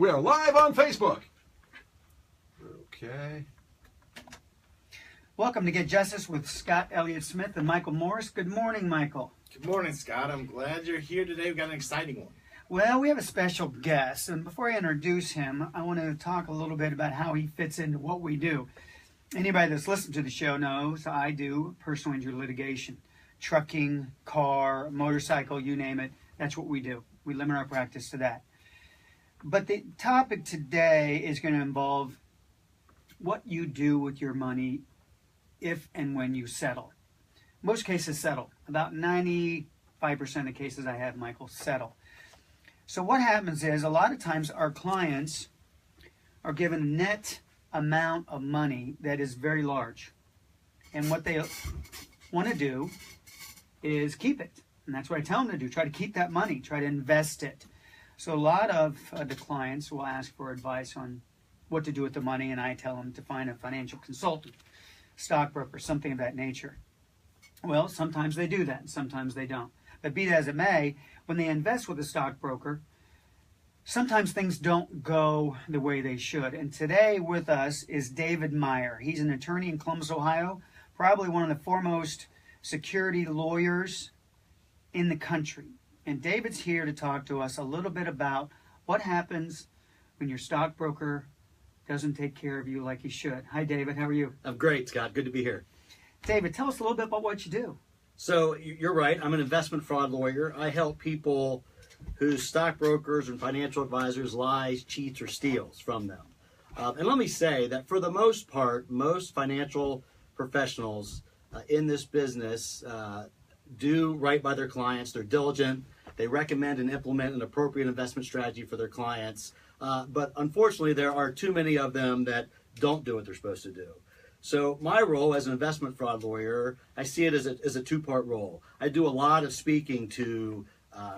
We are live on Facebook. Okay. Welcome to Get Justice with Scott Elliot Smith and Michael Morris. Good morning, Michael. Good morning, Scott. I'm glad you're here today. We've got an exciting one. Well, we have a special guest, and before I introduce him, I want to talk a little bit about how he fits into what we do. Anybody that's listened to the show knows I do personal injury litigation. Trucking, car, motorcycle, you name it, that's what we do. We limit our practice to that. But the topic today is going to involve what you do with your money if and when you settle. Most cases settle. About 95% of the cases I have, Michael, settle. So what happens is a lot of times our clients are given a net amount of money that is very large. And what they want to do is keep it. And that's what I tell them to do. Try to keep that money. Try to invest it. So a lot of the clients will ask for advice on what to do with the money, and I tell them to find a financial consultant, stockbroker, something of that nature. Well, sometimes they do that, and sometimes they don't. But be that as it may, when they invest with a stockbroker, sometimes things don't go the way they should. And today with us is David Meyer. He's an attorney in Columbus, Ohio, probably one of the foremost security lawyers in the country. And David's here to talk to us a little bit about what happens when your stockbroker doesn't take care of you like he should. Hi, David. How are you? I'm great, Scott. Good to be here. David, tell us a little bit about what you do. So you're right. I'm an investment fraud lawyer. I help people whose stockbrokers and financial advisors lies, cheats, or steals from them. And let me say that for the most part, most financial professionals in this business do right by their clients. They're diligent. They recommend and implement an appropriate investment strategy for their clients. But unfortunately, there are too many of them that don't do what they're supposed to do. So my role as an investment fraud lawyer, I see it as a two-part role. I do a lot of speaking to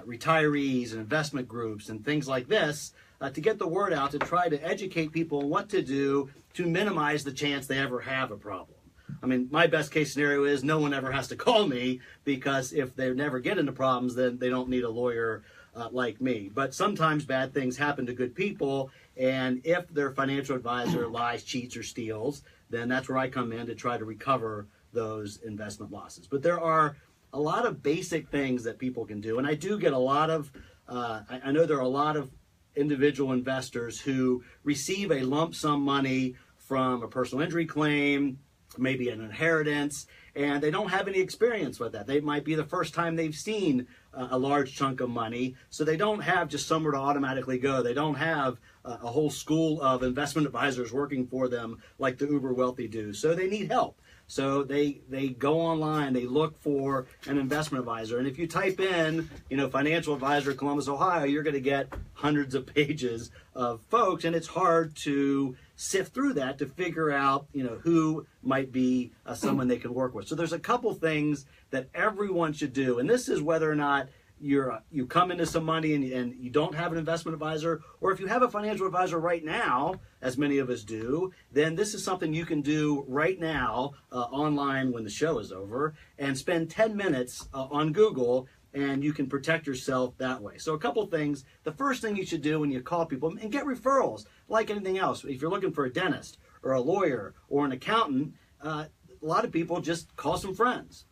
retirees and investment groups and things like this to get the word out, to try to educate people on what to do to minimize the chance they ever have a problem. I mean, my best case scenario is no one ever has to call me, because if they never get into problems, then they don't need a lawyer like me. But sometimes bad things happen to good people, and if their financial advisor lies, cheats, or steals, then that's where I come in to try to recover those investment losses. But there are a lot of basic things that people can do, and I do get a lot of, I know there are a lot of individual investors who receive a lump sum money from a personal injury claim, maybe an inheritance, and they don't have any experience with that. They might be the first time they've seen a large chunk of money, so they don't have just somewhere to automatically go. They don't have a whole school of investment advisors working for them like the uber wealthy do. So they need help. So they go online, they look for an investment advisor, and if you type in, financial advisor Columbus, Ohio, you're going to get hundreds of pages of folks, and it's hard to sift through that to figure out, who might be someone they can work with. So there's a couple things that everyone should do, and this is whether or not you come into some money and you don't have an investment advisor, or if you have a financial advisor right now, as many of us do, then this is something you can do right now online when the show is over, and spend 10 minutes on Google, and you can protect yourself that way. So a couple things. The first thing you should do when you call people, and get referrals, like anything else. If you're looking for a dentist or a lawyer or an accountant, a lot of people just call some friends.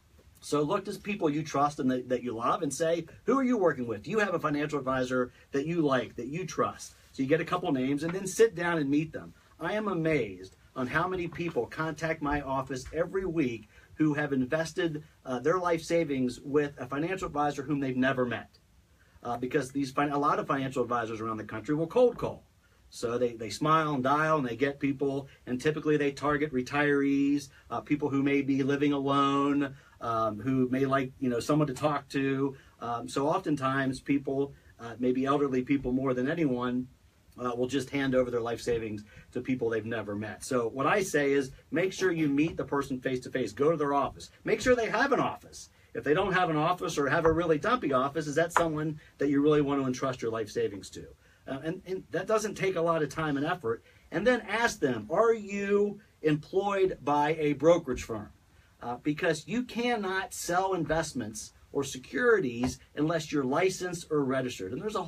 So look to people you trust and that you love, and say, who are you working with? Do you have a financial advisor that you like, that you trust? So you get a couple names, and then sit down and meet them. I am amazed on how many people contact my office every week who have invested their life savings with a financial advisor whom they've never met. Because a lot of financial advisors around the country will cold call. So they smile and dial, and they get people, and typically they target retirees, people who may be living alone, who may like someone to talk to. So oftentimes people, maybe elderly people more than anyone, will just hand over their life savings to people they've never met. So what I say is, make sure you meet the person face to face. Go to their office. Make sure they have an office. If they don't have an office, or have a really dumpy office, is that someone that you really want to entrust your life savings to? And that doesn't take a lot of time and effort. And then ask them, are you employed by a brokerage firm? Because you cannot sell investments or securities unless you're licensed or registered. And there's a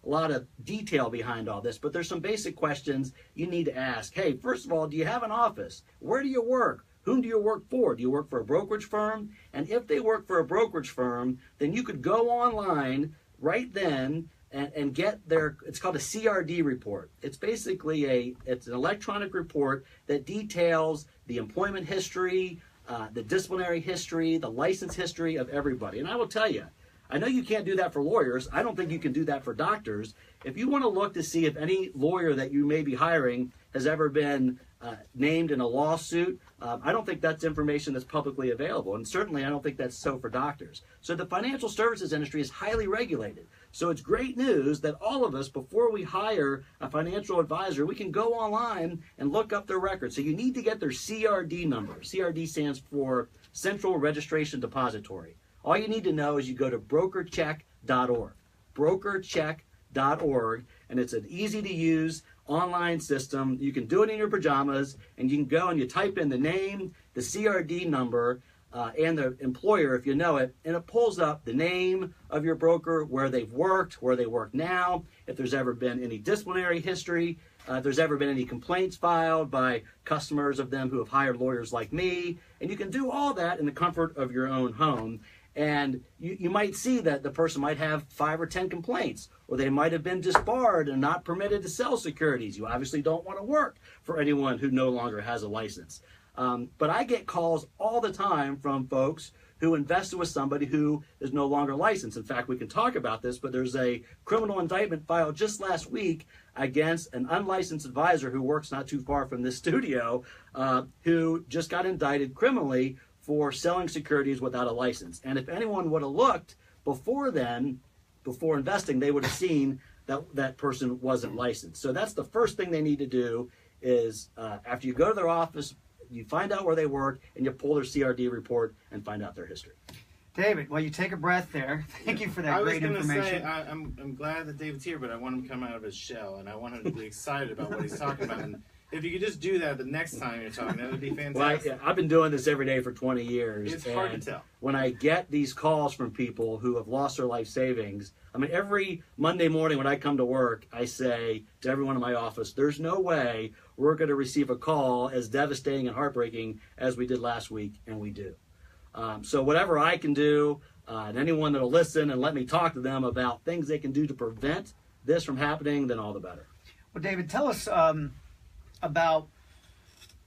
lot of detail behind all this, but there's some basic questions you need to ask. Hey, first of all, do you have an office? Where do you work? Whom do you work for? Do you work for a brokerage firm? And if they work for a brokerage firm, then you could go online right then and get their, it's called a CRD report. It's basically it's an electronic report that details the employment history, the disciplinary history, the license history of everybody. And I will tell you, I know you can't do that for lawyers. I don't think you can do that for doctors. If you want to look to see if any lawyer that you may be hiring has ever been named in a lawsuit, I don't think that's information that's publicly available. And certainly I don't think that's so for doctors. So the financial services industry is highly regulated. So it's great news that all of us, before we hire a financial advisor, we can go online and look up their records. So you need to get their CRD number. CRD stands for Central Registration Depository. All you need to know is you go to brokercheck.org. Brokercheck.org, and it's an easy to use online system. You can do it in your pajamas, and you can go and you type in the name, the CRD number, and the employer if you know it, and it pulls up the name of your broker, where they've worked, where they work now, if there's ever been any disciplinary history, if there's ever been any complaints filed by customers of them who have hired lawyers like me. And you can do all that in the comfort of your own home. And you might see that the person might have 5 or 10 complaints, or they might have been disbarred and not permitted to sell securities. You obviously don't want to work for anyone who no longer has a license. But I get calls all the time from folks who invested with somebody who is no longer licensed. In fact, we can talk about this, but there's a criminal indictment filed just last week against an unlicensed advisor who works not too far from this studio, who just got indicted criminally for selling securities without a license. And if anyone would have looked before then, before investing, they would have seen that that person wasn't licensed. So that's the first thing they need to do is after you go to their office, you find out where they work, and you pull their CRD report and find out their history. David, well, you take a breath there. Thank you for that great information. I'm glad that David's here, but I want him to come out of his shell, and I want him to be excited about what he's talking about. And if you could just do that the next time you're talking, that would be fantastic. Well, I've been doing this every day for 20 years. It's hard to tell. When I get these calls from people who have lost their life savings, I mean, every Monday morning when I come to work, I say to everyone in my office, there's no way we're going to receive a call as devastating and heartbreaking as we did last week, and we do. So whatever I can do, and anyone that will listen and let me talk to them about things they can do to prevent this from happening, then all the better. Well, David, tell us about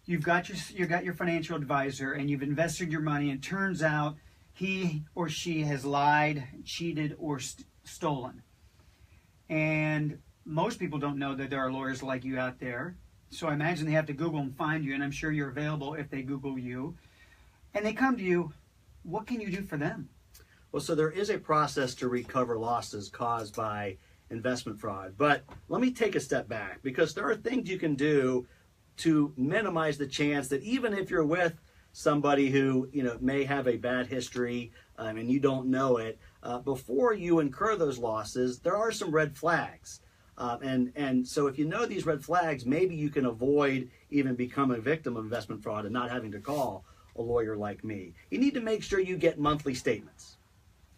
you've got your financial advisor and you've invested your money, and turns out he or she has lied, cheated, or stolen. And most people don't know that there are lawyers like you out there. So I imagine they have to Google and find you, and I'm sure you're available if they Google you. And they come to you. What can you do for them? Well, so there is a process to recover losses caused by investment fraud. But let me take a step back, because there are things you can do to minimize the chance that even if you're with somebody who may have a bad history and you don't know it, before you incur those losses, there are some red flags. And so if you know these red flags, maybe you can avoid even becoming a victim of investment fraud and not having to call a lawyer like me. You need to make sure you get monthly statements.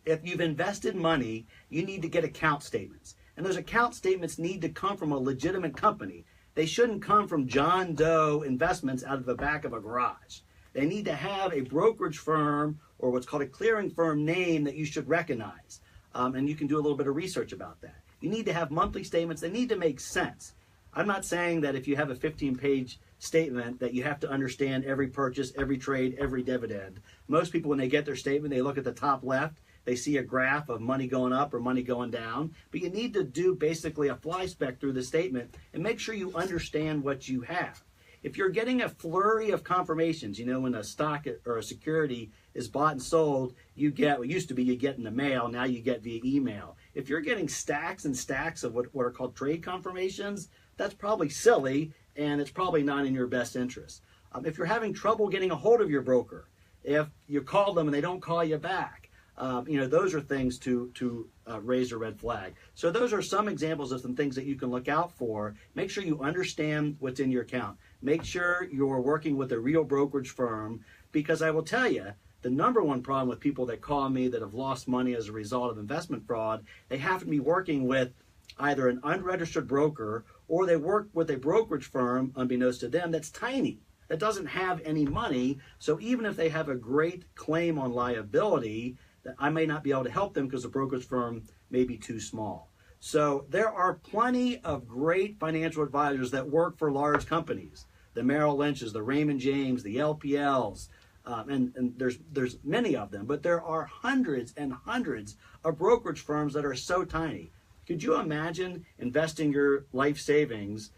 If you've invested money, you need to get account statements. And those account statements need to come from a legitimate company. They shouldn't come from John Doe Investments out of the back of a garage. They need to have a brokerage firm or what's called a clearing firm name that you should recognize. And you can do a little bit of research about that. You need to have monthly statements. They need to make sense. I'm not saying that if you have a 15-page statement that you have to understand every purchase, every trade, every dividend. Most people, when they get their statement, they look at the top left. They see a graph of money going up or money going down. But you need to do basically a fly speck through the statement and make sure you understand what you have. If you're getting a flurry of confirmations, when a stock or a security is bought and sold, you get what used to be you get in the mail, now you get via email. If you're getting stacks and stacks of what are called trade confirmations, that's probably silly, and it's probably not in your best interest. If you're having trouble getting a hold of your broker, if you call them and they don't call you back, those are things to raise a red flag. So those are some examples of some things that you can look out for. Make sure you understand what's in your account. Make sure you're working with a real brokerage firm, because I will tell you, the number one problem with people that call me that have lost money as a result of investment fraud, they have to be working with either an unregistered broker or they work with a brokerage firm, unbeknownst to them, that's tiny, that doesn't have any money. So even if they have a great claim on liability, that I may not be able to help them because the brokerage firm may be too small. So there are plenty of great financial advisors that work for large companies, the Merrill Lynch's, the Raymond James, the LPLs, and there's many of them, but there are hundreds and hundreds of brokerage firms that are so tiny. Could you imagine investing your life savings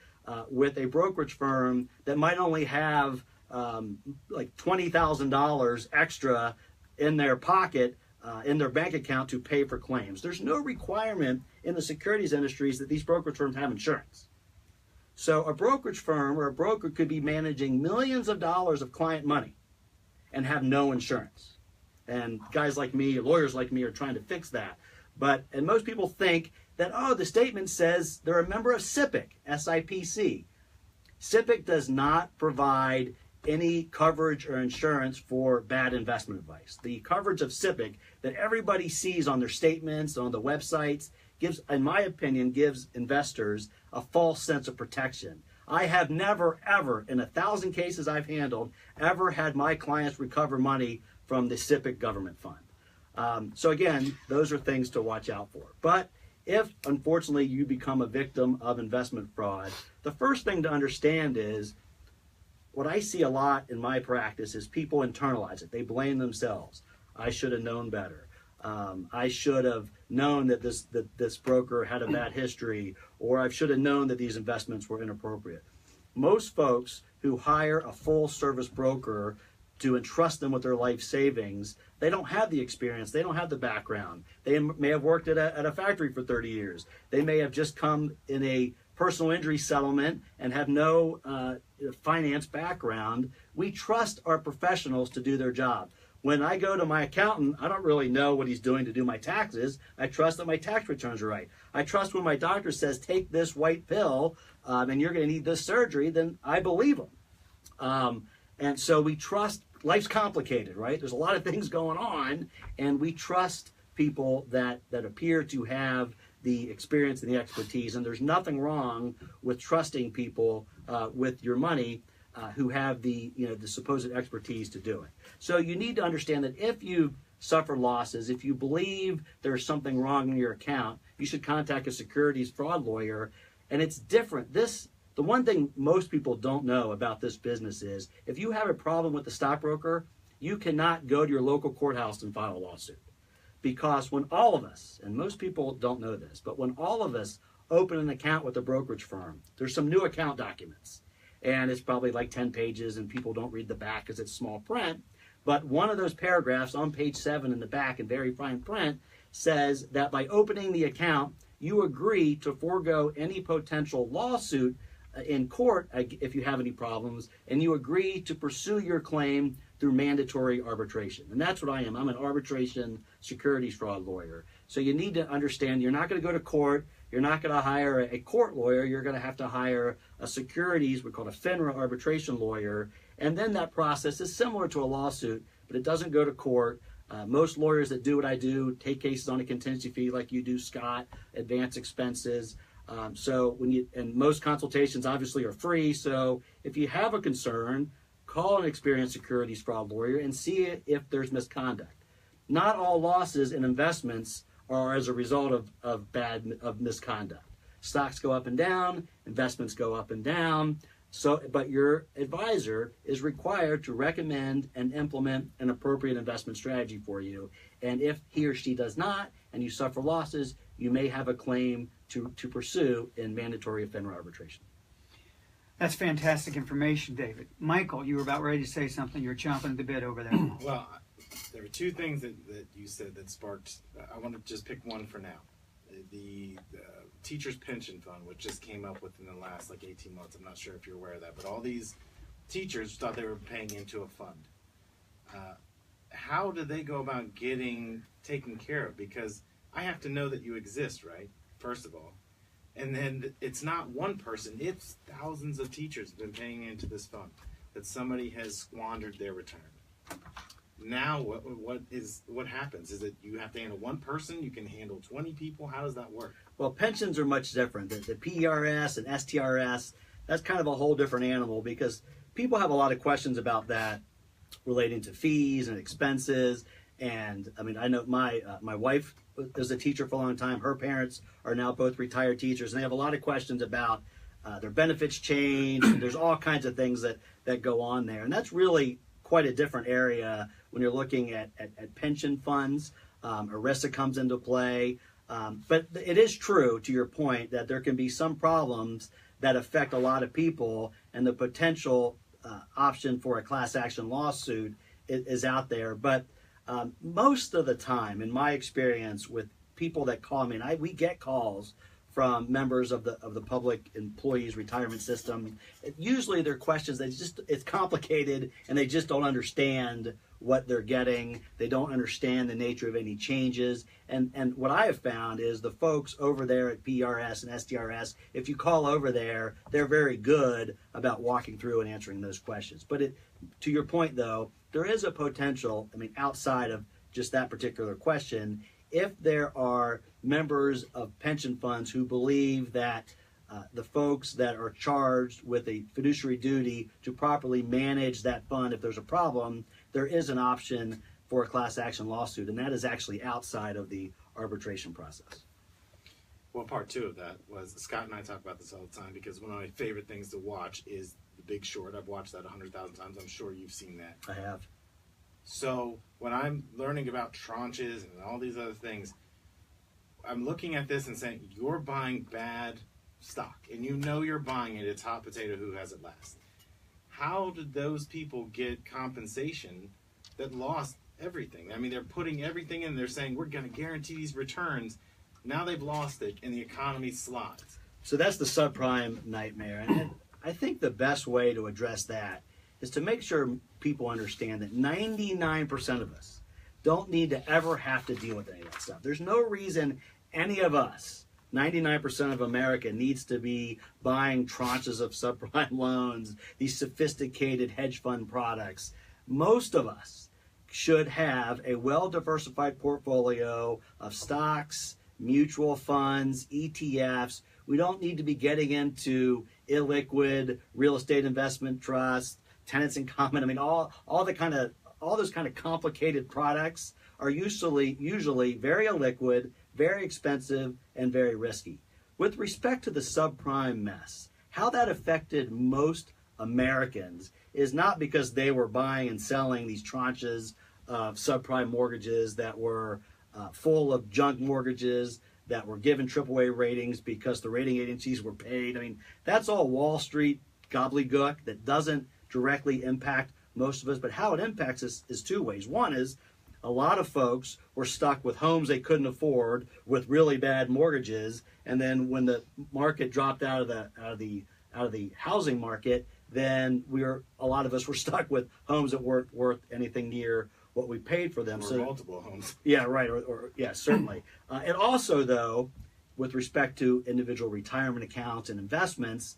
with a brokerage firm that might only have like $20,000 extra in their pocket, in their bank account to pay for claims? There's no requirement in the securities industries that these brokerage firms have insurance. So a brokerage firm or a broker could be managing millions of dollars of client money and have no insurance. And guys like me, lawyers like me, are trying to fix that. And most people think that, oh, the statement says they're a member of SIPC, S-I-P-C. SIPC does not provide any coverage or insurance for bad investment advice. The coverage of SIPC that everybody sees on their statements, on the websites, gives, in my opinion, gives investors a false sense of protection. I have never, ever, in 1,000 cases I've handled, ever had my clients recover money from the SIPC government fund. So again, those are things to watch out for. But if, unfortunately, you become a victim of investment fraud, the first thing to understand is, what I see a lot in my practice is people internalize it. They blame themselves. I should have known better. I should have known that this broker had a bad history, or I should have known that these investments were inappropriate. Most folks who hire a full-service broker to entrust them with their life savings, they don't have the experience, they don't have the background. They may have worked at a factory for 30 years. They may have just come in a personal injury settlement and have no finance background. We trust our professionals to do their job. When I go to my accountant, I don't really know what he's doing to do my taxes. I trust that my tax returns are right. I trust when my doctor says, take this white pill and you're going to need this surgery, then I believe him. And so we trust. Life's complicated, right? There's a lot of things going on, and we trust people that appear to have the experience and the expertise, and there's nothing wrong with trusting people with your money who have the supposed expertise to do it. So you need to understand that if you suffer losses, if you believe there's something wrong in your account, you should contact a securities fraud lawyer. And it's different. The one thing most people don't know about this business is, if you have a problem with the stockbroker, you cannot go to your local courthouse and file a lawsuit. Because when all of us, and most people don't know this, but when all of us open an account with a brokerage firm, there's some new account documents. And it's probably like 10 pages, and people don't read the back because it's small print. But one of those paragraphs on page 7 in the back in very fine print says that by opening the account, you agree to forego any potential lawsuit in court if you have any problems, and you agree to pursue your claim through mandatory arbitration. And that's what I am. I'm an arbitration securities fraud lawyer. So you need to understand, you're not going to go to court. You're not going to hire a court lawyer. You're going to have to hire a securities, we call it a FINRA arbitration lawyer. And then that process is similar to a lawsuit, but it doesn't go to court. Most lawyers that do what I do take cases on a contingency fee like you do, Scott, advance expenses. So most consultations obviously are free. So if you have a concern, call an experienced securities fraud lawyer and see if there's misconduct. Not all losses in investments are as a result of misconduct. Stocks go up and down, investments go up and down. But your advisor is required to recommend and implement an appropriate investment strategy for you. And if he or she does not, and you suffer losses, you may have a claim to pursue in mandatory FINRA arbitration. That's fantastic information, David. Michael, you were about ready to say something. You're chomping at the bit over there. Well, there were two things that you said that sparked. I want to just pick one for now. The teacher's pension fund, which just came up within the last 18 months. I'm not sure if you're aware of that, but all these teachers thought they were paying into a fund. How do they go about getting taken care of? Because I have to know that you exist, right? First of all. And then it's not one person, it's thousands of teachers have been paying into this fund that somebody has squandered their return. Now what happens? Is it you have to handle one person? You can handle 20 people? How does that work? Well, pensions are much different. The PERS and STRS, that's kind of a whole different animal because people have a lot of questions about that relating to fees and expenses. And I mean, I know my wife was a teacher for a long time. Her parents are now both retired teachers, and they have a lot of questions about their benefits change. And there's all kinds of things that go on there. And that's really quite a different area when you're looking at pension funds. ERISA comes into play. But it is true, to your point, that there can be some problems that affect a lot of people, and the potential option for a class action lawsuit is out there. But most of the time, in my experience with people that call me, and we get calls from members of the public employees retirement system. Usually they're questions that it's complicated and they just don't understand what they're getting. They don't understand the nature of any changes. And what I have found is the folks over there at PRS and STRS, if you call over there, they're very good about walking through and answering those questions. But to your point though, there is a potential, I mean, outside of just that particular question, if there are members of pension funds who believe that the folks that are charged with a fiduciary duty to properly manage that fund, if there's a problem, there is an option for a class action lawsuit, and that is actually outside of the arbitration process. Well, part two of that was, Scott and I talk about this all the time, because one of my favorite things to watch is The Big Short. I've watched that 100,000 times. I'm sure you've seen that. I have. So when I'm learning about tranches and all these other things, I'm looking at this and saying, you're buying bad stock, and you know you're buying it. It's hot potato, who has it last. How did those people get compensation that lost everything? I mean, they're putting everything in. They're saying, we're going to guarantee these returns. Now they've lost it, and the economy slides. So that's the subprime nightmare. And I think the best way to address that is to make sure people understand that 99% of us don't need to ever have to deal with any of that stuff. There's no reason any of us, 99% of America, needs to be buying tranches of subprime loans, these sophisticated hedge fund products. Most of us should have a well-diversified portfolio of stocks, mutual funds, ETFs. We don't need to be getting into illiquid real estate investment trusts, tenants in common. I mean, all those kind of complicated products are usually very illiquid, very expensive, and very risky. With respect to the subprime mess, how that affected most Americans is not because they were buying and selling these tranches of subprime mortgages that were full of junk mortgages that were given AAA ratings because the rating agencies were paid. I mean, that's all Wall Street gobbledygook that doesn't directly impact most of us. But how it impacts us is two ways. One is a lot of folks were stuck with homes they couldn't afford with really bad mortgages, and then when the market dropped out of the housing market, then a lot of us were stuck with homes that weren't worth anything near what we paid for them. Or multiple homes. Yeah, right. Or yeah, certainly. And also, though, with respect to individual retirement accounts and investments,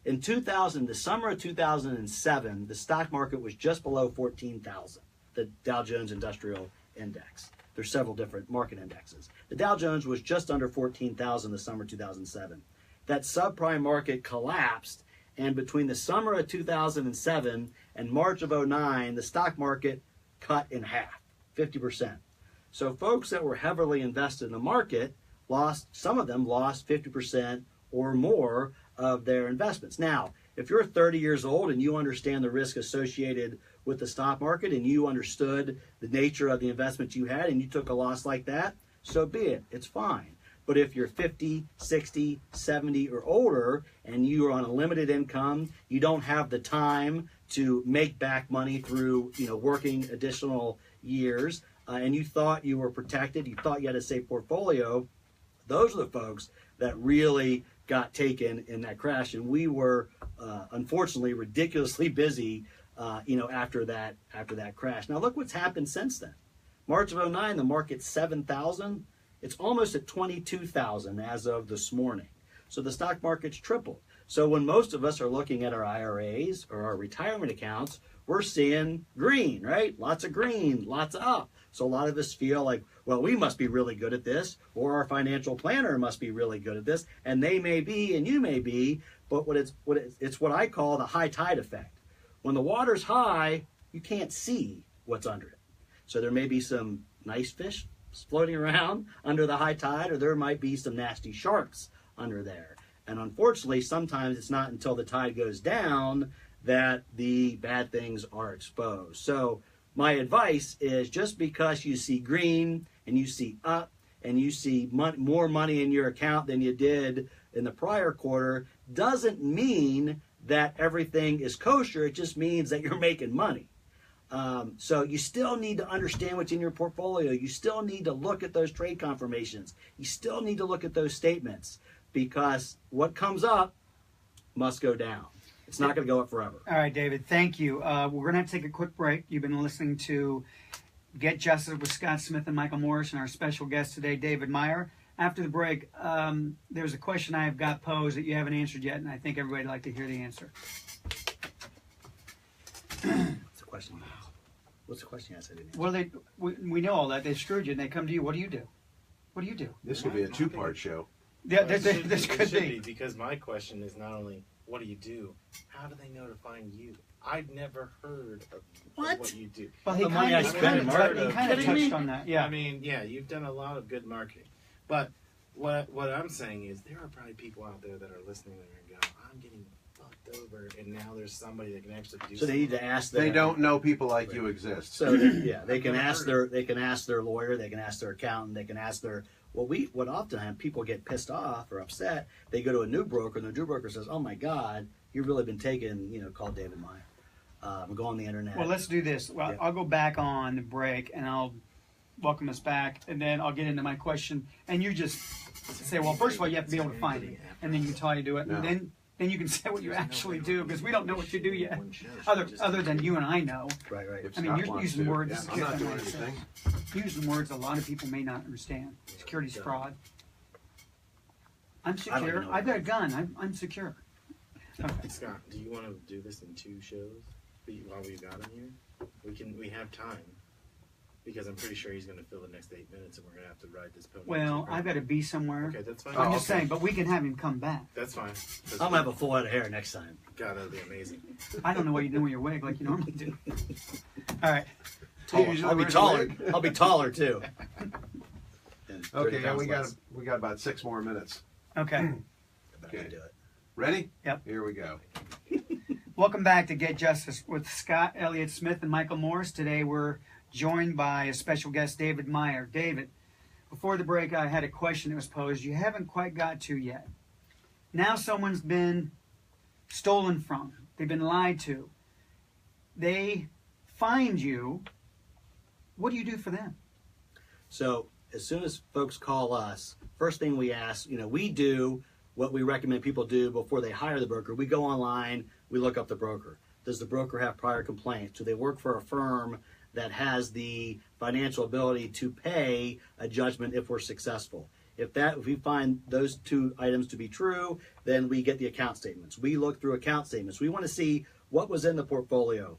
in the summer of 2007, the stock market was just below 14,000, the Dow Jones Industrial Index. There's several different market indexes. The Dow Jones was just under 14,000 the summer of 2007. That subprime market collapsed, and between the summer of 2007 and March of 2009, the stock market cut in half, 50%. So folks that were heavily invested in the market some of them lost 50% or more of their investments. Now, if you're 30 years old and you understand the risk associated with the stock market and you understood the nature of the investment you had and you took a loss like that, so be it. It's fine. But if you're 50, 60, 70 or older and you are on a limited income, you don't have the time to make back money through working additional years, and you thought you were protected, you thought you had a safe portfolio, those are the folks that really got taken in that crash. And we were unfortunately ridiculously busy after that crash. Now look what's happened since then. March of 2009, the market's 7,000. It's almost at 22,000 as of this morning. So the stock market's tripled. So when most of us are looking at our IRAs or our retirement accounts, we're seeing green, right? Lots of green, lots of up. So a lot of us feel like, well, we must be really good at this, or our financial planner must be really good at this, and they may be, and you may be, but it's what I call the high tide effect. When the water's high, you can't see what's under it. So there may be some nice fish floating around under the high tide, or there might be some nasty sharks under there. And unfortunately, sometimes it's not until the tide goes down that the bad things are exposed. So my advice is, just because you see green and you see up and you see more money in your account than you did in the prior quarter, doesn't mean that everything is kosher. It just means that you're making money. So you still need to understand what's in your portfolio. You still need to look at those trade confirmations. You still need to look at those statements, because what comes up must go down. It's not going to go up forever. All right, David, thank you. We're going to have to take a quick break. You've been listening to Get Justice with Scott Smith and Michael Morris, and our special guest today, David Meyer. After the break, there's a question I have got posed that you haven't answered yet, and I think everybody would like to hear the answer. What's the question? What's the question? I said I didn't answer. Well, we know all that. They screwed you, and they come to you. What do you do? What do you do? This could be a two-part show. Yeah, Well, this it could should be. because my question is not only what do you do, how do they know to find you? I've never heard of what you do. Well, he The money I spend in marketing. kind of Kidding me? touched on that. Yeah. I mean, yeah, you've done a lot of good marketing. But what I'm saying is, there are probably people out there that are listening there and go, I'm getting fucked over, and now there's somebody that can actually do So they need to ask their, They don't know people like you exist. So yeah, they can ask their lawyer, they can ask their accountant, they can ask their what often people get pissed off or upset. They go to a new broker, and the new broker says, "Oh my God, you've really been taken." Call David Meyer. Go on the internet. Well, let's do this. Well, Yeah. I'll go back on the break, and I'll welcome us back, and then I'll get into my question, and you just say, well, first of all, you have to be able to find it, and then you tell you do it, No. and then you can say what you actually do, because we don't know what you do yet, other than you and I know. right. If I mean, Scott you're wants using to. words. Yeah, I'm not doing anything. Using words a lot of people may not understand. Securities fraud. I'm I don't secure. even know I've got a what gun. I'm secure. Okay. Scott, do you want to do this in 2 shows while we've got him here? We have time, because I'm pretty sure he's going to fill the next 8 minutes, and we're going to have to ride this pony. Well, I've got to be somewhere. Okay, that's fine. I'm just saying, but we can have him come back. That's fine. I'm gonna have a full head of hair next time. God, that'd be amazing. I don't know what you do with your wig like you normally do. All right. I'll be taller. I'll be taller too. Okay, yeah, we got about 6 more minutes. Okay. Okay. Do it. Ready? Yep. Here we go. Welcome back to Get Justice with Scott Elliot Smith and Michael Morris. Today we're joined by a special guest, David Meyer. David, before the break, I had a question that was posed you haven't quite got to yet. Now someone's been stolen from. They've been lied to. They find you. What do you do for them? So as soon as folks call us, first thing we ask, we do what we recommend people do before they hire the broker. We go online, we look up the broker. Does the broker have prior complaints? Do they work for a firm that has the financial ability to pay a judgment if we're successful? If we find those 2 items to be true, then we get the account statements. We look through account statements. We want to see what was in the portfolio,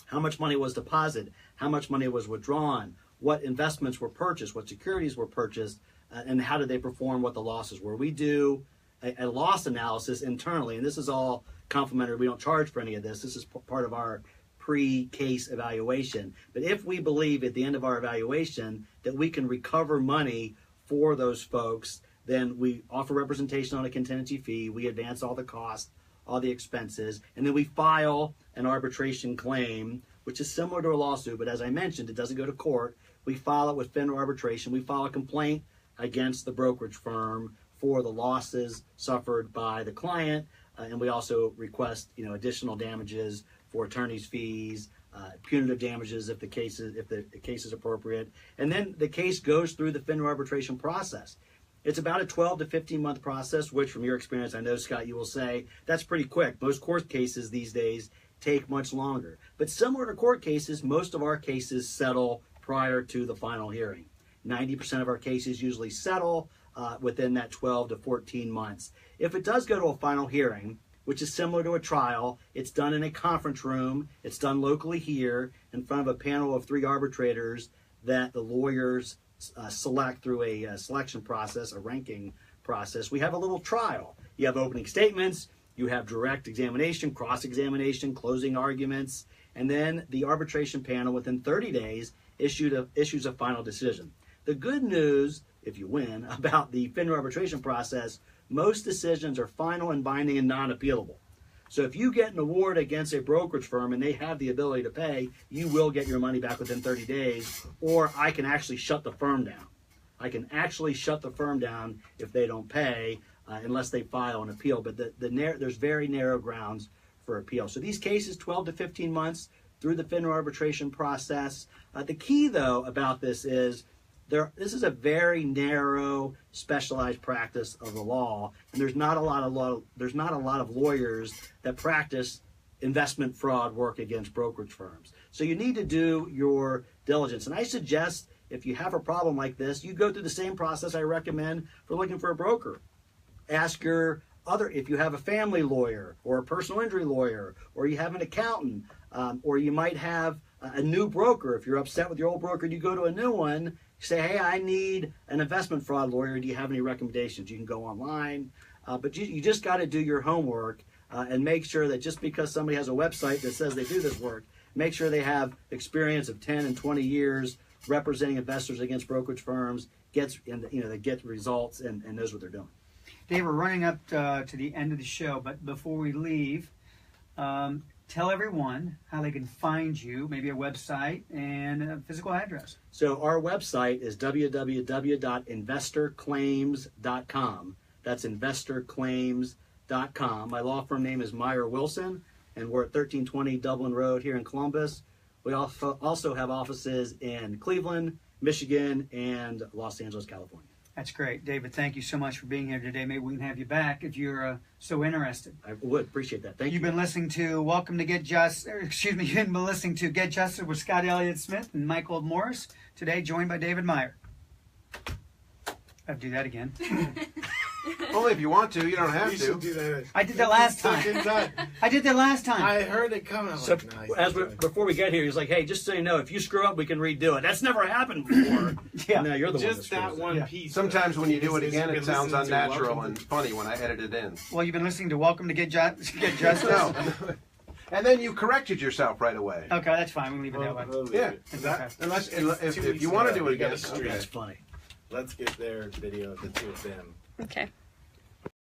how much money was deposited, how much money was withdrawn, what investments were purchased, what securities were purchased, and how did they perform, what the losses were. We do a loss analysis internally, and this is all complimentary. We don't charge for any of this. This is part of our pre-case evaluation. But if we believe at the end of our evaluation that we can recover money for those folks, then we offer representation on a contingency fee. We advance all the costs, all the expenses, and then we file an arbitration claim, which is similar to a lawsuit, but as I mentioned, it doesn't go to court. We file it with FINRA arbitration. We file a complaint against the brokerage firm for the losses suffered by the client, and we also request additional damages for attorney's fees, punitive damages if the case is appropriate, and then the case goes through the FINRA arbitration process. It's about a 12 to 15 month process, which from your experience, I know, Scott, you will say that's pretty quick. Most court cases these days take much longer. But similar to court cases, most of our cases settle prior to the final hearing. 90% of our cases usually settle within that 12 to 14 months. If it does go to a final hearing, which is similar to a trial, it's done in a conference room, it's done locally here in front of a panel of 3 arbitrators that the lawyers select through a selection process, a ranking process. We have a little trial. You have opening statements, you have direct examination, cross-examination, closing arguments, and then the arbitration panel within 30 days issues a final decision. The good news, if you win, about the FINRA arbitration process, most decisions are final and binding and non-appealable. So if you get an award against a brokerage firm and they have the ability to pay, you will get your money back within 30 days, or I can actually shut the firm down. I can actually shut the firm down if they don't pay, unless they file an appeal. But there's very narrow grounds for appeal. So these cases, 12 to 15 months through the FINRA arbitration process. The key, though, about this is this is a very narrow, specialized practice of the law, and there's not a lot of lawyers that practice investment fraud work against brokerage firms. So you need to do your diligence. And I suggest if you have a problem like this, you go through the same process I recommend for looking for a broker. Ask if you have a family lawyer or a personal injury lawyer, or you have an accountant, or you might have a new broker. If you're upset with your old broker, you go to a new one. Say, hey, I need an investment fraud lawyer. Do you have any recommendations? You can go online. But you just got to do your homework and make sure that just because somebody has a website that says they do this work, make sure they have experience of 10 and 20 years representing investors against brokerage firms, that get results and knows what they're doing. Dave, we're running up to the end of the show, but before we leave, tell everyone how they can find you, maybe a website and a physical address. So our website is www.investorclaims.com. That's investorclaims.com. My law firm name is Meyer Wilson, and we're at 1320 Dublin Road here in Columbus. We also have offices in Cleveland, Michigan, and Los Angeles, California. That's great. David, thank you so much for being here today. Maybe we can have you back if you're so interested. I would appreciate that. Thank you. You've been listening to you've been listening to Get Justice with Scott Elliot Smith and Michael Morris. Today, joined by David Meyer. I have to do that again. Only if you want to. You don't have You to. should do that. I did that last time. I did that last time. I heard it coming. I'm So like, nice. before we get here, he's like, hey, just so you know, if you screw up, we can redo it. That's never happened before. Yeah. No, you're the one Just that one Yeah. piece. Sometimes when you do it Is again, you it can sounds listen to unnatural Welcome and funny when I edit it in. Well, you've been listening to Welcome to Get Justice. No. And then you corrected yourself right away. Okay, that's fine. We'll leave it that way. Yeah. It's okay. Unless Two if weeks you want to ago, do it we got again. a streak. That's funny. Let's get their video of the two of them. Okay.